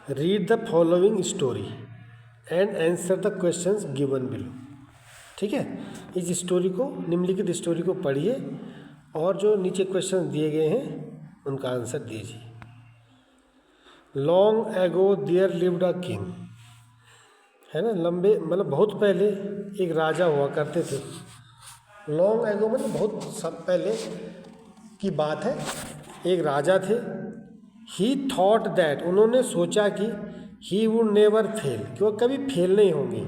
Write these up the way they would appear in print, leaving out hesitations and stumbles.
Read the following story and answer the questions given below. ठीक है, इस story को, निम्नलिखित स्टोरी को पढ़िए और जो नीचे क्वेश्चन दिए गए हैं उनका आंसर दीजिए। Long ago there lived a king, है ना, लंबे मतलब बहुत पहले एक राजा हुआ करते थे। लॉन्ग एगो मतलब बहुत सब पहले की बात है, एक राजा थे। ही थॉट दैट, उन्होंने सोचा कि ही वुड नेवर फेल, कि वो कभी फेल नहीं होंगे,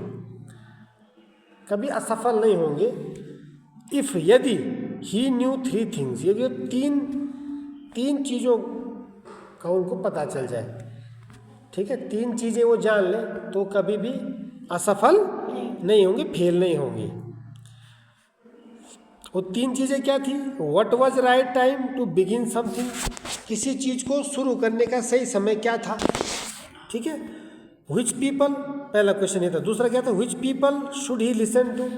कभी असफल नहीं होंगे। इफ, यदि, ही न्यू थ्री थिंग्स, यदि वो तीन चीज़ों का उनको पता चल जाए। ठीक है, तीन चीज़ें वो जान ले तो कभी भी असफल नहीं होंगे, फेल नहीं होंगे। वो तीन चीज़ें क्या थी? What was right time to begin something, किसी चीज़ को शुरू करने का सही समय क्या था। ठीक है, विच पीपल, पहला क्वेश्चन ये था। दूसरा क्या था? Which people should he listen to,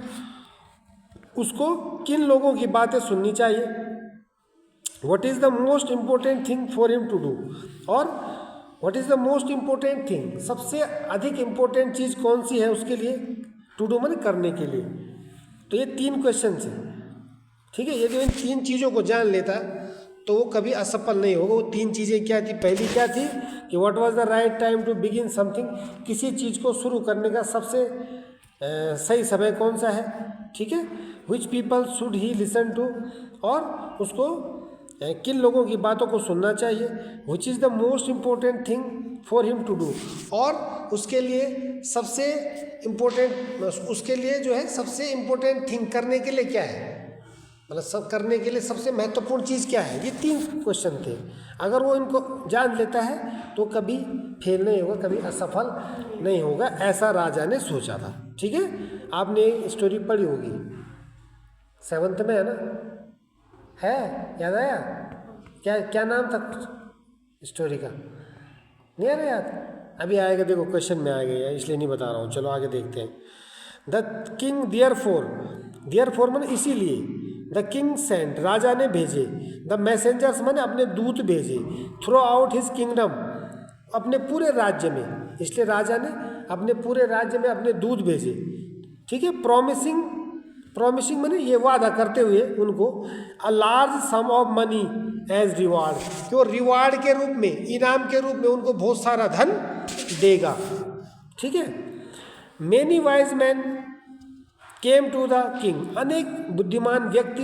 उसको किन लोगों की बातें सुननी चाहिए। What is the most important thing for him to do, और what is the most important thing, सबसे अधिक इम्पोर्टेंट चीज़ कौन सी है उसके लिए, टू डू माने करने के लिए। तो ये तीन क्वेश्चन हैं। ठीक है, यदि इन तीन चीज़ों को जान लेता तो वो कभी असफल नहीं होगा। वो तीन चीज़ें क्या थी? पहली क्या थी कि what was the right time to begin something, किसी चीज़ को शुरू करने का सबसे सही समय कौन सा है। ठीक है, which people should he listen to, और उसको किन लोगों की बातों को सुनना चाहिए। Which is the most important thing for him to do, और उसके लिए सबसे इम्पोर्टेंट, उसके लिए जो है सबसे इम्पोर्टेंट थिंग करने के लिए क्या है, मतलब सब करने के लिए सबसे महत्वपूर्ण चीज़ क्या है। ये तीन क्वेश्चन थे। अगर वो इनको जान लेता है तो कभी फेल नहीं होगा, कभी असफल नहीं होगा, ऐसा राजा ने सोचा था। ठीक है, आपने स्टोरी पढ़ी होगी, 7th में है ना, है, याद आया? क्या नाम था स्टोरी का? नहीं आ रहा याद? अभी आएगा, देखो क्वेश्चन में आ गया, इसलिए नहीं बता रहा हूँ। चलो आगे देखते हैं। द किंग देयरफॉर माने इसीलिए, द किंग सेंट, राजा ने भेजे, द मैसेंजर्स माने अपने दूत भेजे, थ्रू आउट हिज किंगडम, अपने पूरे राज्य में, इसलिए राजा ने अपने पूरे राज्य में अपने दूत भेजे। ठीक है, प्रॉमिसिंग माने ये वादा करते हुए उनको, a large sum of money as reward, कि वो रिवार्ड के रूप में, इनाम के रूप में उनको बहुत सारा धन देगा। ठीक है, many wise man came to the king, अनेक बुद्धिमान व्यक्ति,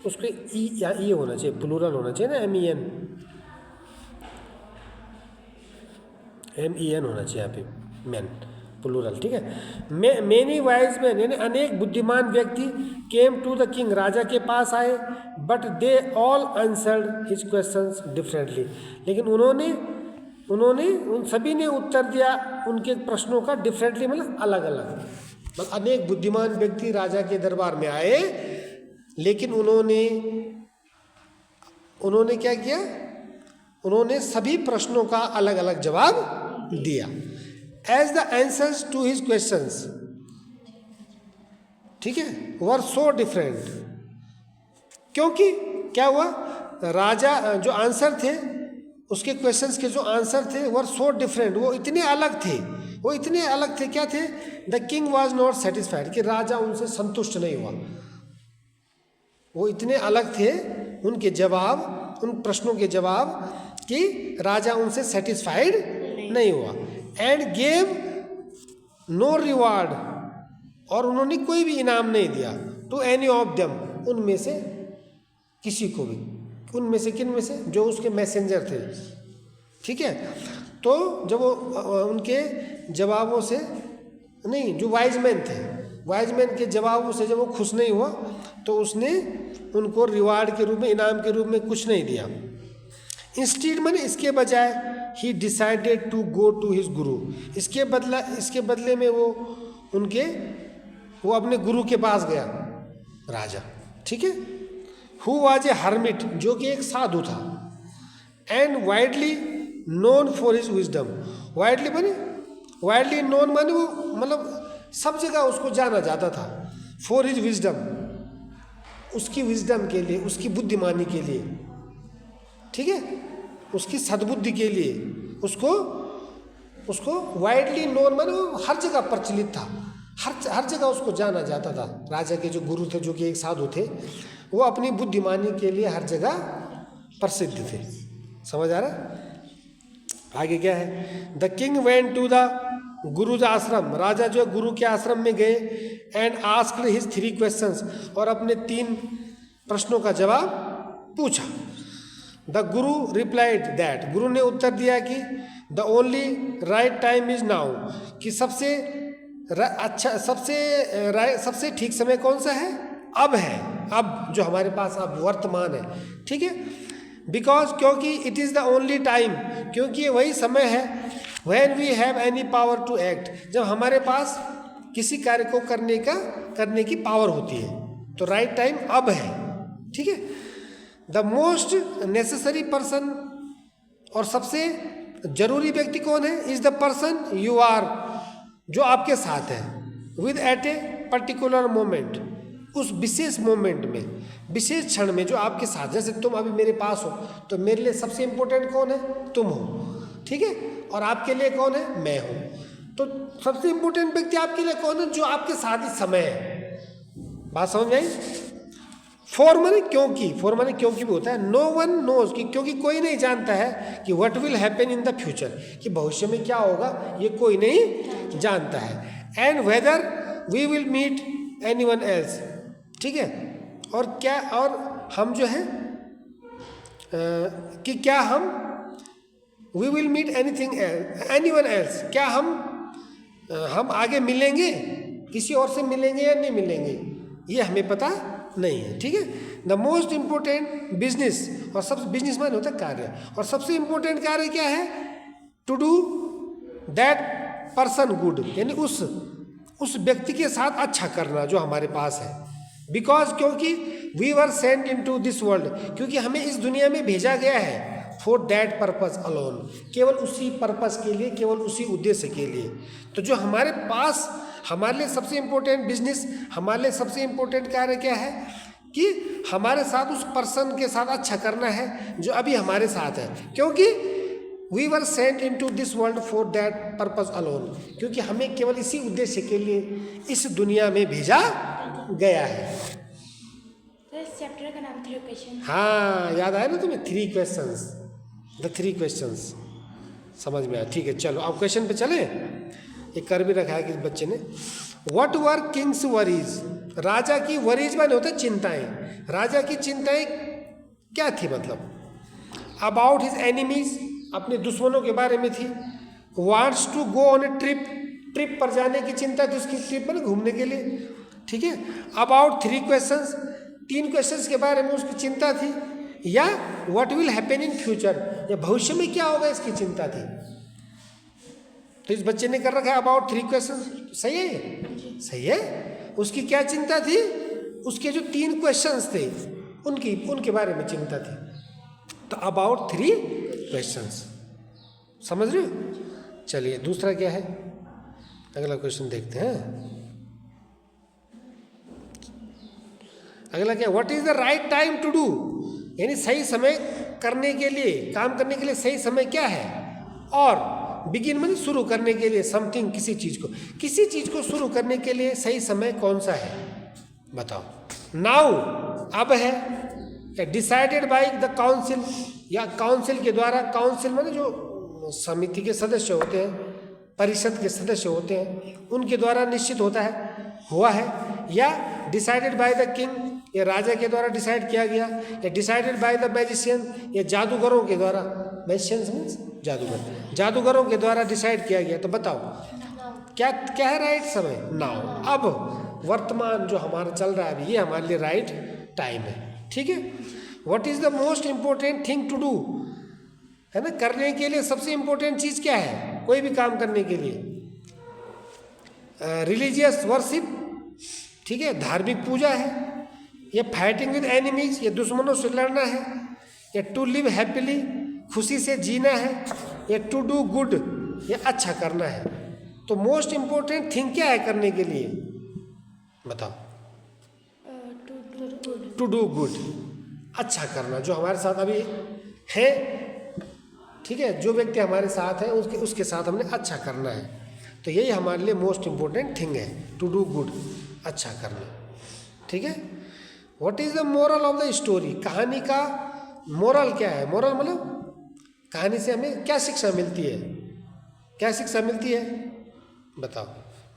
उसके ई या ई होना चाहिए, प्लूरल होना चाहिए ना, MEN होना चाहिए यहाँ पे, मैन प्लूरल। ठीक है, मेनी वाइज मैन यानी अनेक बुद्धिमान व्यक्ति, केम टू द किंग, राजा के पास आए, but they all answered his questions differently, लेकिन उन्होंने उन सभी ने उत्तर दिया उनके प्रश्नों का डिफरेंटली, मतलब अलग अलग। मतलब अनेक बुद्धिमान व्यक्ति राजा के दरबार में आए, लेकिन उन्होंने क्या किया? उन्होंने सभी प्रश्नों का अलग अलग जवाब दिया। As the answers to his questions, ठीक है, वर सो डिफरेंट, क्योंकि क्या हुआ, राजा जो आंसर थे, उसके क्वेश्चंस के जो आंसर थे, वर सो डिफरेंट, वो इतने अलग थे। क्या थे? The king was not satisfied, कि राजा उनसे संतुष्ट नहीं हुआ। वो इतने अलग थे उनके जवाब, उन प्रश्नों के जवाब, कि राजा उनसे सेटिस्फाइड नहीं हुआ। एंड गेव नो रिवार्ड, और उन्होंने कोई भी इनाम नहीं दिया, टू एनी ऑफ देम, उनमें से किसी को भी, उनमें से किन में से? जो उसके मैसेंजर थे। ठीक है, तो जब वो उनके जवाबों से नहीं, जो वाइजमैन थे, वाइजमैन के जवाबों से जब वो खुश नहीं हुआ, तो उसने उनको रिवार्ड के रूप में, इनाम के रूप में कुछ नहीं दिया। इंस्टीड माने इसके बजाय, he decided to go to his guru, इसके बदले में वो अपने गुरु के पास गया, राजा। ठीक है, हु वाज ए हर्मिट, जो कि एक साधु था, and widely known for his wisdom, widely known माने वो मतलब सब जगह उसको जाना जाता था, फॉर हिज विजडम, उसकी विजडम के लिए, उसकी बुद्धिमानी के लिए। ठीक है, उसकी सद्बुद्धि के लिए उसको उसको वाइडली नोन माने वो हर जगह प्रचलित था, हर जगह उसको जाना जाता था। राजा के जो गुरु थे, जो कि एक साधु थे, वो अपनी बुद्धिमानी के लिए हर जगह प्रसिद्ध थे। समझ आ रहा? आगे क्या है? The king went to the guru's ashram, राजा जो गुरु के आश्रम में गए, एंड आस्क्ड हिज 3 क्वेश्चंस, और अपने 3 प्रश्नों का जवाब पूछा। द गुरु रिप्लाइड दैट, गुरु ने उत्तर दिया कि the only right time is now, कि सबसे ठीक समय कौन सा है? अब है, अब जो हमारे पास अब वर्तमान है, ठीक है। बिकॉज, क्योंकि it is the only time, क्योंकि ये वही समय है, when we have any power to act, जब हमारे पास किसी कार्य को करने की पावर होती है, तो राइट टाइम अब है, ठीक है। द मोस्ट नेसेसरी पर्सन, और सबसे जरूरी व्यक्ति कौन है? Is the person you are, जो आपके साथ है, with at a particular moment, उस विशेष मोमेंट में, विशेष क्षण में जो आपके साथ, जैसे तुम अभी मेरे पास हो, तो मेरे लिए सबसे इंपॉर्टेंट कौन है? तुम हो, ठीक है। और आपके लिए कौन है? मैं हूं। तो सबसे इंपॉर्टेंट व्यक्ति आपके लिए कौन है? जो आपके साथ इस समय है। बात समझ में आई? फॉर माने क्योंकि, फॉर माने क्योंकि भी होता है। नो वन नोज, कि क्योंकि कोई नहीं जानता है कि what will happen in the future, कि भविष्य में क्या होगा, ये कोई नहीं जानता है। And whether we will meet anyone else, ठीक है। और क्या, और हम जो है कि क्या we will meet anyone else, क्या हम आगे मिलेंगे, किसी और से मिलेंगे या नहीं मिलेंगे, ये हमें पता नहीं है, ठीक है। द मोस्ट इंपॉर्टेंट बिजनेस, और सब बिजनेस माने होता है कार्य, और सबसे इंपॉर्टेंट कार्य क्या है? To do that person good, यानी उस व्यक्ति के साथ अच्छा करना जो हमारे पास है। बिकॉज, क्योंकि we were sent into this world, क्योंकि हमें इस दुनिया में भेजा गया है, फॉर दैट पर्पज अलोन, केवल उसी पर्पज के लिए, केवल उसी उद्देश्य के लिए। तो जो हमारे पास, हमारे लिए सबसे इंपॉर्टेंट बिजनेस, हमारे लिए सबसे इंपॉर्टेंट कार्य क्या है? कि हमारे साथ उस पर्सन के साथ अच्छा करना है जो अभी हमारे साथ है, क्योंकि we were sent into this world for that purpose alone, क्योंकि हमें केवल इसी उद्देश्य के लिए इस दुनिया में भेजा गया है। तो इस चैप्टर का नाम 3 क्वेश्चन। हाँ, याद आया ना तुम्हें? 3 क्वेश्चंस, द 3 क्वेश्चंस, समझ में आया? ठीक है, चलो अब क्वेश्चन पे चले। एक कर भी रखा है किस बच्चे ने। व्हाट वर किंग्स वरीज, राजा की वरीज माने होता है चिंताएं, राजा की चिंताएं क्या थी? मतलब अबाउट हिज एनिमीज, अपने दुश्मनों के बारे में थी। Wants to go on a trip पर जाने की चिंता थी उसकी, ट्रिप पर घूमने के लिए, ठीक है। अबाउट 3 क्वेश्चंस, 3 क्वेश्चंस के बारे में उसकी चिंता थी। या what will happen in future, या भविष्य में क्या होगा इसकी चिंता थी। तो इस बच्चे ने कर रखा है अबाउट 3 क्वेश्चंस, सही है? सही है। उसकी क्या चिंता थी? उसके जो 3 क्वेश्चंस थे उनके बारे में चिंता थी। तो अबाउट 3 क्वेश्चंस, समझ रहे हो? चलिए दूसरा क्या है, अगला क्वेश्चन देखते हैं। अगला क्या? What is the right time to do, यानी सही समय करने के लिए, काम करने के लिए सही समय क्या है। और बिगिन में शुरू करने के लिए, समथिंग, किसी चीज को शुरू करने के लिए सही समय कौन सा है, बताओ। नाउ, अब है, या डिसाइडेड बाय द काउंसिल, या काउंसिल के द्वारा, काउंसिल माने जो समिति के सदस्य होते हैं, परिषद के सदस्य होते हैं, उनके द्वारा निश्चित हुआ है। या डिसाइडेड बाय द किंग, या राजा के द्वारा डिसाइड किया गया। या डिसाइडेड बाय द मैजिशियन, या जादूगरों के द्वारा, मैजिशियंस मीन्स जादूगर, जादूगरों के द्वारा डिसाइड किया गया। तो बताओ क्या है राइट समय? नाउ, अब वर्तमान जो हमारा चल रहा है अभी, ये हमारे लिए राइट टाइम है, ठीक है। What is the most important thing to do, है ना, करने के लिए सबसे इंपॉर्टेंट चीज क्या है कोई भी काम करने के लिए? रिलीजियस वर्शिप, ठीक है, धार्मिक पूजा है। या फाइटिंग विद एनिमीज, या दुश्मनों से लड़ना है। या टू लिव हैप्पीली, खुशी से जीना है। या टू डू गुड, या अच्छा करना है। तो मोस्ट इंपॉर्टेंट थिंग क्या है करने के लिए, बताओ? टू डू गुड, अच्छा करना, जो हमारे साथ अभी है, ठीक है, जो व्यक्ति हमारे साथ है उसके साथ हमने अच्छा करना है। तो यही हमारे लिए मोस्ट इम्पोर्टेंट थिंग है, टू डू गुड, अच्छा करना। ठीक है। What is the moral of the story, कहानी का मोरल क्या है? मोरल मतलब कहानी से हमें क्या शिक्षा मिलती है? क्या शिक्षा मिलती है बताओ।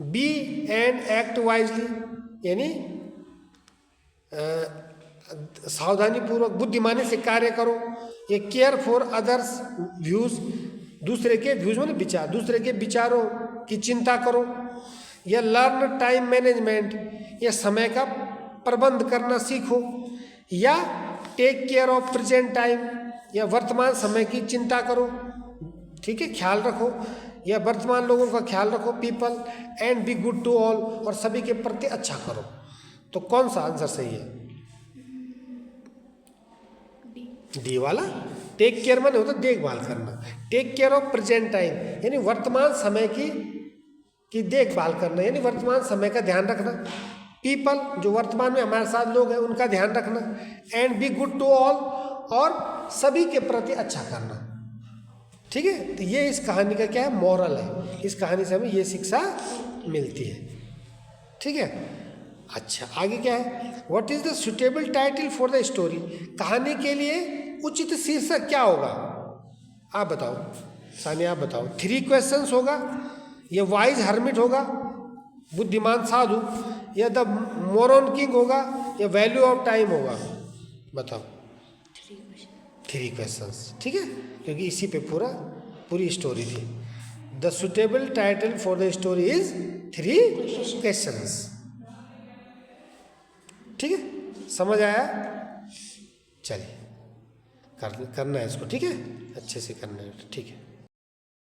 बी एंड एक्ट वाइजली, यानी सावधानी पूर्वक बुद्धिमानी से कार्य करो। ये केयर फॉर अदर्स व्यूज, दूसरे के व्यूज मतलब विचार, दूसरे के विचारों की चिंता करो। या लर्न टाइम मैनेजमेंट, या समय का प्रबंध करना सीखो। या take care of present time, या वर्तमान समय की चिंता करो। ठीक है, ख्याल रखो, या वर्तमान लोगों का ख्याल रखो। People and be good to all, और सभी के प्रति अच्छा करो। तो कौन सा आंसर सही है? डी वाला। टेक केयर माने होता देखभाल करना। Take care of present time यानी वर्तमान समय की देखभाल करना, यानी वर्तमान समय का ध्यान रखना। पीपल जो वर्तमान में हमारे साथ लोग हैं उनका ध्यान रखना। And be good to all, और सभी के प्रति अच्छा करना। ठीक है, तो ये इस कहानी का क्या है? मॉरल है। इस कहानी से हमें ये शिक्षा मिलती है। ठीक है, अच्छा आगे क्या है? What is the suitable title for the story, कहानी के लिए उचित शीर्षक क्या होगा? आप बताओ, सानिया आप बताओ। 3 क्वेश्चंस होगा, या वाइज हर्मिट होगा, बुद्धिमान साधु, या द मोरन किंग होगा, या वैल्यू ऑफ टाइम होगा? बताओ। 3 क्वेश्चंस, ठीक है, क्योंकि इसी पे पूरी स्टोरी थी। The suitable title for the story is 3 questions. ठीक है, समझ आया? चलिए करना है इसको, ठीक है, अच्छे से करना है, ठीक है।